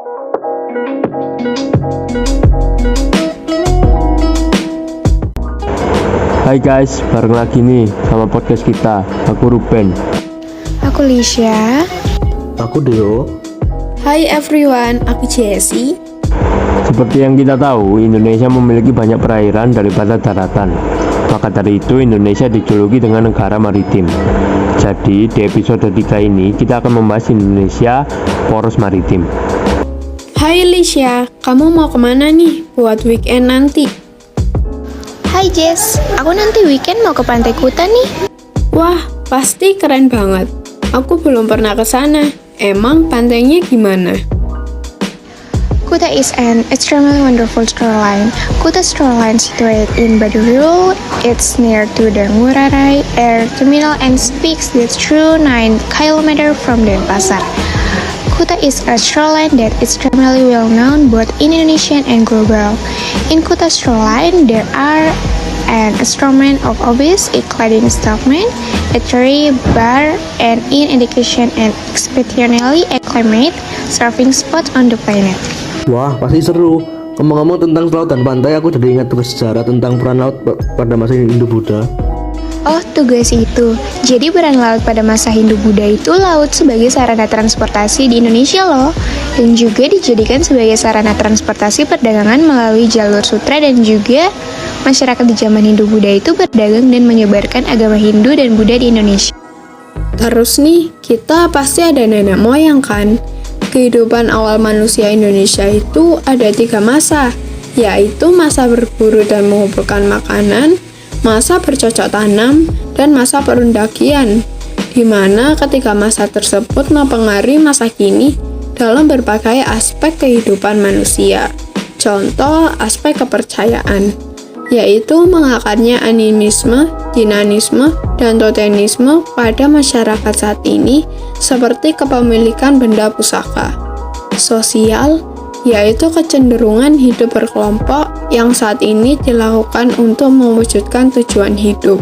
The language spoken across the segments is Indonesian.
Hai guys, bareng lagi nih sama podcast kita. Aku Ruben. Aku Lisha. Aku Deo. Hai everyone, aku Jessie. Seperti yang kita tahu, Indonesia memiliki banyak perairan daripada daratan. Maka dari itu Indonesia dijuluki dengan negara maritim. Jadi di episode 3 ini kita akan membahas Indonesia poros maritim. Hai Lisha, kamu mau kemana nih buat weekend nanti? Hai Jess, aku nanti weekend mau ke Pantai Kuta nih. Wah, pasti keren banget. Aku belum pernah ke sana. Emang pantainya gimana? Kuta is an extremely wonderful shoreline. Kuta shoreline situated in Baduru. It's near to the Ngurah Rai Air Terminal and speaks the true 9 km from Denpasar. Kuta is a shoreline that is extremely well known both in Indonesia and global. In Kuta shoreline, there are an assortment of hobbies including stockman, eatery, bar, and in education and exceptionally acclimate surfing spot on the planet. Wah, pasti seru. Ngomong-ngomong tentang laut dan pantai, aku jadi ingat tugas sejarah tentang peran laut pada masa Hindu-Buddha. Oh, tugas itu. Jadi peran laut pada masa Hindu-Buddha itu laut sebagai sarana transportasi di Indonesia loh. Dan juga dijadikan sebagai sarana transportasi perdagangan melalui jalur sutra dan juga masyarakat di zaman Hindu-Buddha itu berdagang dan menyebarkan agama Hindu dan Buddha di Indonesia. Terus nih, kita pasti ada nenek moyang kan? Kehidupan awal manusia Indonesia itu ada 3 masa, yaitu masa berburu dan mengumpulkan makanan, masa bercocok tanam, dan masa perundakian, di mana ketiga masa tersebut mempengaruhi masa kini dalam berbagai aspek kehidupan manusia. Contoh aspek kepercayaan, yaitu mengakarnya animisme, dinanisme, dan totemisme pada masyarakat saat ini seperti kepemilikan benda pusaka. Sosial, yaitu kecenderungan hidup berkelompok yang saat ini dilakukan untuk mewujudkan tujuan hidup.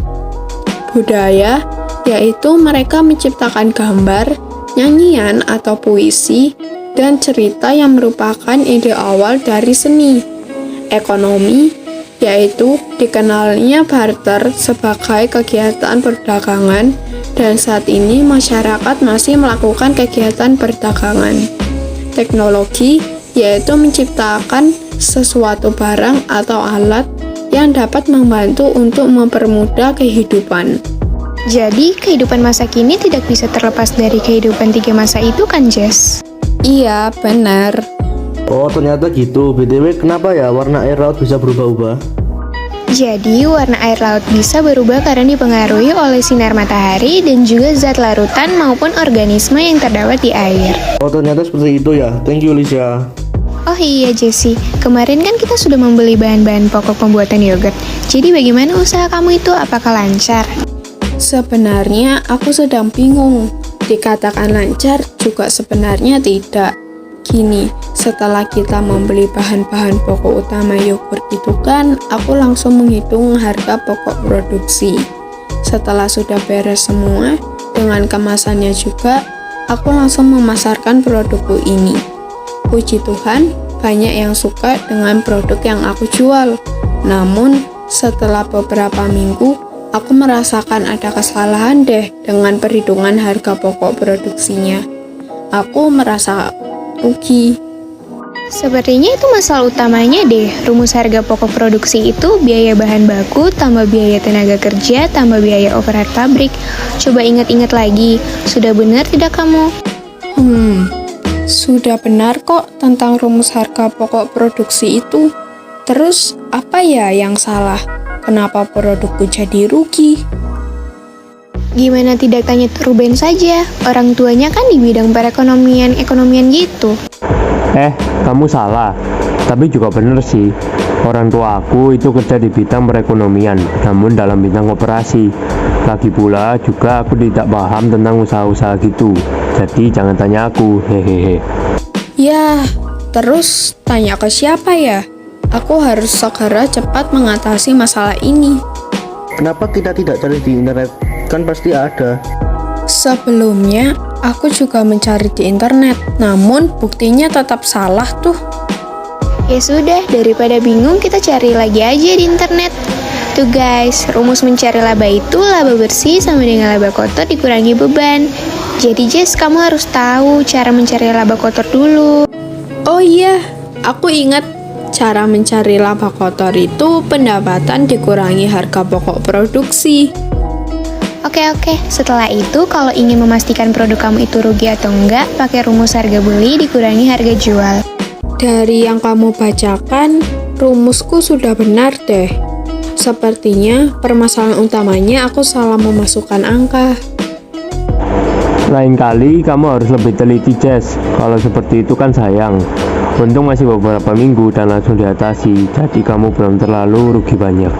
Budaya, yaitu mereka menciptakan gambar, nyanyian atau puisi, dan cerita yang merupakan ide awal dari seni. Ekonomi, yaitu dikenalnya barter sebagai kegiatan perdagangan, dan saat ini masyarakat masih melakukan kegiatan perdagangan. Teknologi, yaitu menciptakan sesuatu barang atau alat yang dapat membantu untuk mempermudah kehidupan. Jadi, kehidupan masa kini tidak bisa terlepas dari kehidupan 3 masa itu kan, Jess? Iya, benar. Oh, ternyata gitu. BTW, kenapa ya warna air laut bisa berubah-ubah? Jadi, warna air laut bisa berubah karena dipengaruhi oleh sinar matahari dan juga zat larutan maupun organisme yang terdapat di air. Oh, ternyata seperti itu ya. Thank you, Lisha. Oh iya, Jessie. Kemarin kan kita sudah membeli bahan-bahan pokok pembuatan yogurt. Jadi bagaimana usaha kamu itu? Apakah lancar? Sebenarnya aku sedang bingung. Dikatakan lancar juga sebenarnya tidak. Gini, setelah kita membeli bahan-bahan pokok utama yogurt itu kan, aku langsung menghitung harga pokok produksi. Setelah sudah beres semua, dengan kemasannya juga, aku langsung memasarkan produkku ini. Puji Tuhan, banyak yang suka dengan produk yang aku jual. Namun, setelah beberapa minggu, aku merasakan ada kesalahan deh dengan perhitungan harga pokok produksinya. Aku merasa rugi. Sepertinya itu masalah utamanya deh. Rumus harga pokok produksi itu biaya bahan baku, tambah biaya tenaga kerja, tambah biaya overhead pabrik. Coba ingat-ingat lagi, sudah benar tidak kamu? Sudah benar kok tentang rumus harga pokok produksi itu. Terus, apa ya yang salah? Kenapa produkku jadi rugi? Gimana tidak tanya Ruben saja? Orang tuanya kan di bidang perekonomian gitu. Kamu salah. Tapi juga bener sih. Orang tua aku itu kerja di bidang perekonomian, namun dalam bidang koperasi. Lagi pula juga aku tidak paham tentang usaha-usaha gitu. Jadi jangan tanya aku, hehehe. Ya, terus tanya ke siapa ya? Aku harus segera cepat mengatasi masalah ini. Kenapa kita tidak cari di internet? Kan pasti ada. Sebelumnya, Aku juga mencari di internet, namun buktinya tetap salah tuh. Ya sudah, daripada bingung kita cari lagi aja di internet. Tuh guys, rumus mencari laba itu laba bersih sama dengan laba kotor dikurangi beban. Jadi Jess, kamu harus tahu cara mencari laba kotor dulu. Oh iya, aku ingat cara mencari laba kotor itu pendapatan dikurangi harga pokok produksi. Oke, setelah itu kalau ingin memastikan produk kamu itu rugi atau enggak, pakai rumus harga beli dikurangi harga jual. Dari yang kamu bacakan, rumusku sudah benar deh. Sepertinya permasalahan utamanya aku salah memasukkan angka. Lain kali kamu harus lebih teliti, Jess. Kalau seperti itu kan sayang. Untung masih beberapa minggu dan langsung diatasi, jadi kamu belum terlalu rugi banyak.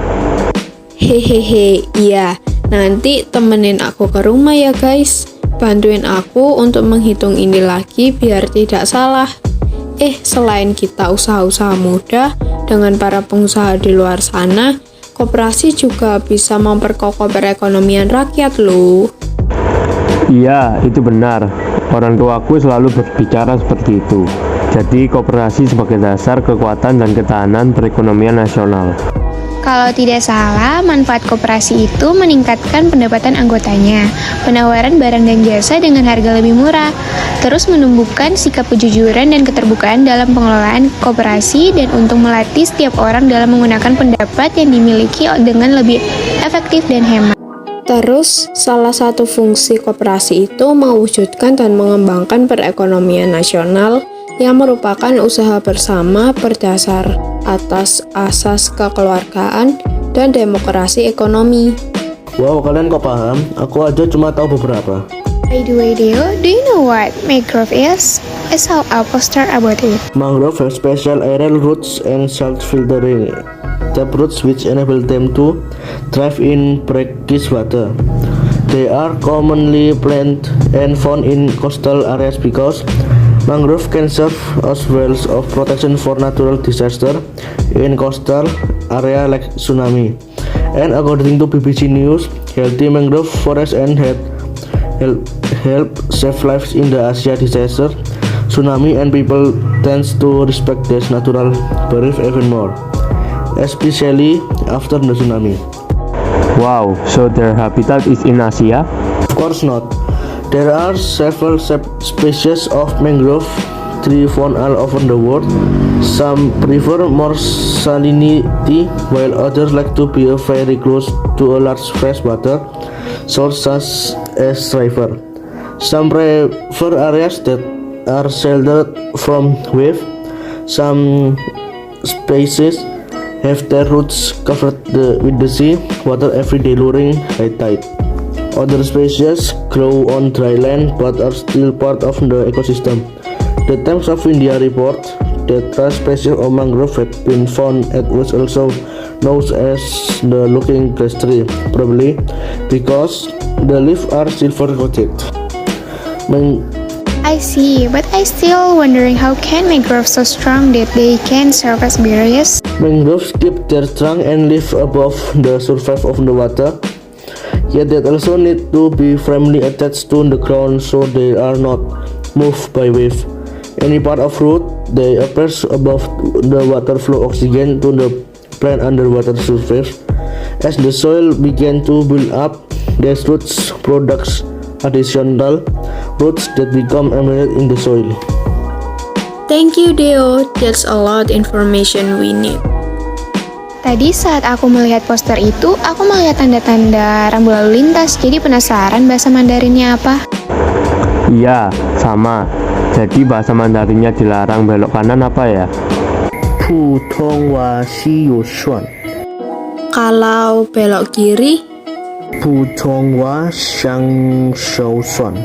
Hehehe, iya. Nanti temenin aku ke rumah ya guys. Bantuin aku untuk menghitung ini lagi biar tidak salah. Selain kita usaha-usaha muda, dengan para pengusaha di luar sana, koperasi juga bisa memperkokoh perekonomian rakyat loh. Iya, itu benar. Orang tuaku selalu berbicara seperti itu. Jadi koperasi sebagai dasar kekuatan dan ketahanan perekonomian nasional. Kalau tidak salah, manfaat koperasi itu meningkatkan pendapatan anggotanya, penawaran barang dan jasa dengan harga lebih murah, terus menumbuhkan sikap kejujuran dan keterbukaan dalam pengelolaan koperasi dan untuk melatih setiap orang dalam menggunakan pendapat yang dimiliki dengan lebih efektif dan hemat. Terus, salah satu fungsi koperasi itu mewujudkan dan mengembangkan perekonomian nasional yang merupakan usaha bersama berdasar atas asas kekeluargaan dan demokrasi ekonomi. Wow, kalian kok paham? Aku aja cuma tahu beberapa. By the way, Deo, do you know what mangrove is? I saw a poster about it. Mangrove have special aerial roots and salt filtering taproots which enable them to thrive in brackish water. They are commonly planted and found in coastal areas because mangrove can serve as wells of protection for natural disaster in coastal area like tsunami. And according to BBC News, healthy mangrove forests and help save lives in the Asia disaster, tsunami, and people tends to respect this natural reef even more, especially after the tsunami. Wow, so their habitat is in Asia? Of course not. There are several species of mangrove tree found all over the world. Some prefer more salinity, while others like to be very close to a large freshwater source such as river. Some prefer areas that are sheltered from wave. Some species have their roots covered with the sea water every day during high tide. Other species grow on dry land but are still part of the ecosystem. The Times of India report that a species of mangrove have been found at what's also known as the looking glass tree, probably because the leaves are silver coated. I see, but I still wondering how can mangroves so strong that they can serve as barriers? Mangroves keep their trunk and leaf above the surface of the water. Yet they also need to be firmly attached to the ground so they are not moved by wave. Any part of root they appears above the water flow oxygen to the plant underwater surface. As the soil began to build up, these roots products additional roots that become embedded in the soil. Thank you, Deo. That's a lot information we need. Tadi saat aku melihat poster itu, aku melihat tanda-tanda rambu lalu lintas, jadi penasaran bahasa Mandarinnya apa. Iya, sama. Jadi bahasa Mandarinnya dilarang belok kanan apa ya? Putongwa Xiyu Xuan. Kalau belok kiri, Putongwa Xiang Shou Xuan.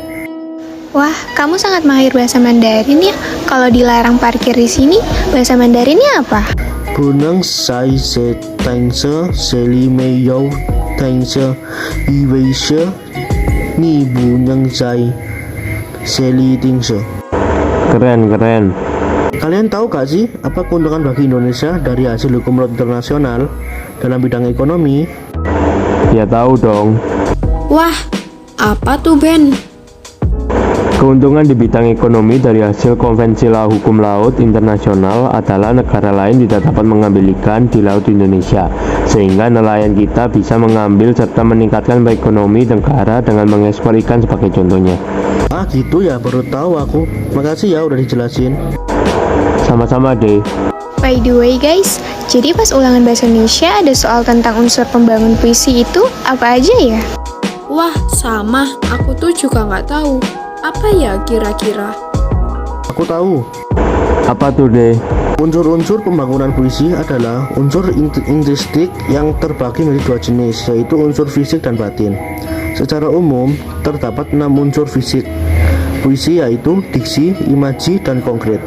Wah, kamu sangat mahir bahasa Mandarin ya. Kalau dilarang parkir di sini, bahasa Mandarinnya apa? Bunang sai se tang se se li mei you tang se yi wei she ni bunang sai se li ting se. Keren. Kalian tahu gak sih apa keuntungan bagi Indonesia dari hasil hukum laut internasional dalam bidang ekonomi? Ya tahu dong. wah, apa tuh Ben? Keuntungan di bidang ekonomi dari hasil konvensi hukum laut internasional adalah negara lain tidak dapat mengambil ikan di laut Indonesia, sehingga nelayan kita bisa mengambil serta meningkatkan ekonomi negara dengan mengekspor ikan sebagai contohnya. Ah gitu ya, baru tahu aku. Makasih ya udah dijelasin. Sama-sama deh. By the way guys, jadi pas ulangan bahasa Indonesia ada soal tentang unsur pembangun puisi itu apa aja ya? Wah, sama. Aku tuh juga nggak tahu. Apa ya kira-kira? Aku tahu. Apa tuh deh? Unsur-unsur pembangunan puisi adalah unsur intrinsik yang terbagi menjadi dua jenis, yaitu unsur fisik dan batin. Secara umum, terdapat 6 unsur fisik puisi, yaitu diksi, imaji, dan konkret,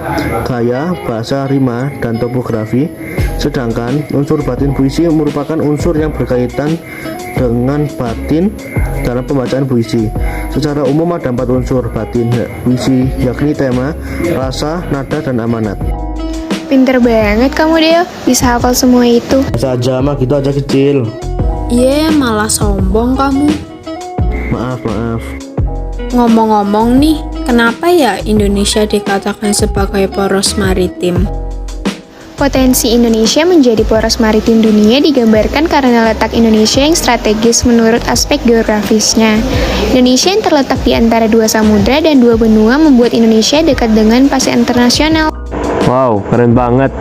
gaya, bahasa, rima, dan topografi. Sedangkan unsur batin puisi merupakan unsur yang berkaitan dengan batin dalam pembacaan puisi. Secara umum ada 4 unsur batin puisi, yakni tema, rasa, nada, dan amanat. Pinter banget kamu Deo, bisa hafal semua itu. Biasa aja mah, gitu aja kecil. Malah sombong kamu. Maaf. Ngomong-ngomong nih, kenapa ya Indonesia dikatakan sebagai poros maritim? Potensi Indonesia menjadi poros maritim dunia digambarkan karena letak Indonesia yang strategis menurut aspek geografisnya. Indonesia yang terletak di antara 2 samudra dan 2 benua membuat Indonesia dekat dengan pasar internasional. Wow, keren banget.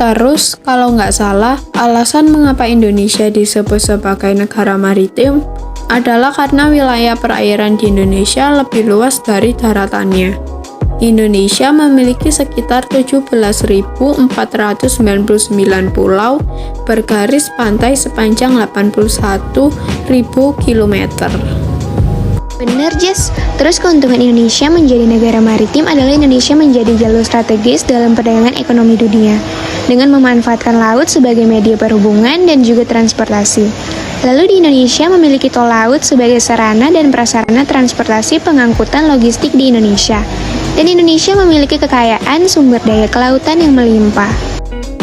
Terus, kalau nggak salah, alasan mengapa Indonesia disebut sebagai negara maritim adalah karena wilayah perairan di Indonesia lebih luas dari daratannya. Indonesia memiliki sekitar 17.499 pulau bergaris pantai sepanjang 81.000 km. Bener Jess, terus keuntungan Indonesia menjadi negara maritim adalah Indonesia menjadi jalur strategis dalam perdagangan ekonomi dunia dengan memanfaatkan laut sebagai media perhubungan dan juga transportasi. Lalu di Indonesia memiliki tol laut sebagai sarana dan prasarana transportasi pengangkutan logistik di Indonesia. Dan Indonesia memiliki kekayaan sumber daya kelautan yang melimpah.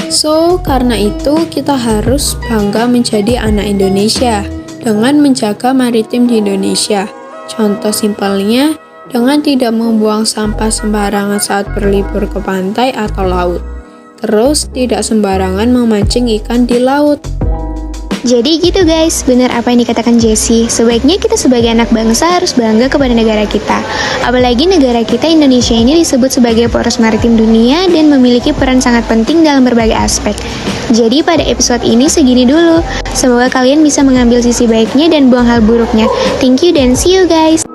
So, karena itu kita harus bangga menjadi anak Indonesia dengan menjaga maritim di Indonesia. Contoh simpelnya, dengan tidak membuang sampah sembarangan saat berlibur ke pantai atau laut. Terus, tidak sembarangan memancing ikan di laut. Jadi gitu guys, benar apa yang dikatakan Jessie. Sebaiknya kita sebagai anak bangsa harus bangga kepada negara kita. Apalagi negara kita Indonesia ini disebut sebagai poros maritim dunia dan memiliki peran sangat penting dalam berbagai aspek. Jadi pada episode ini segini dulu. Semoga kalian bisa mengambil sisi baiknya dan buang hal buruknya. Thank you dan see you guys.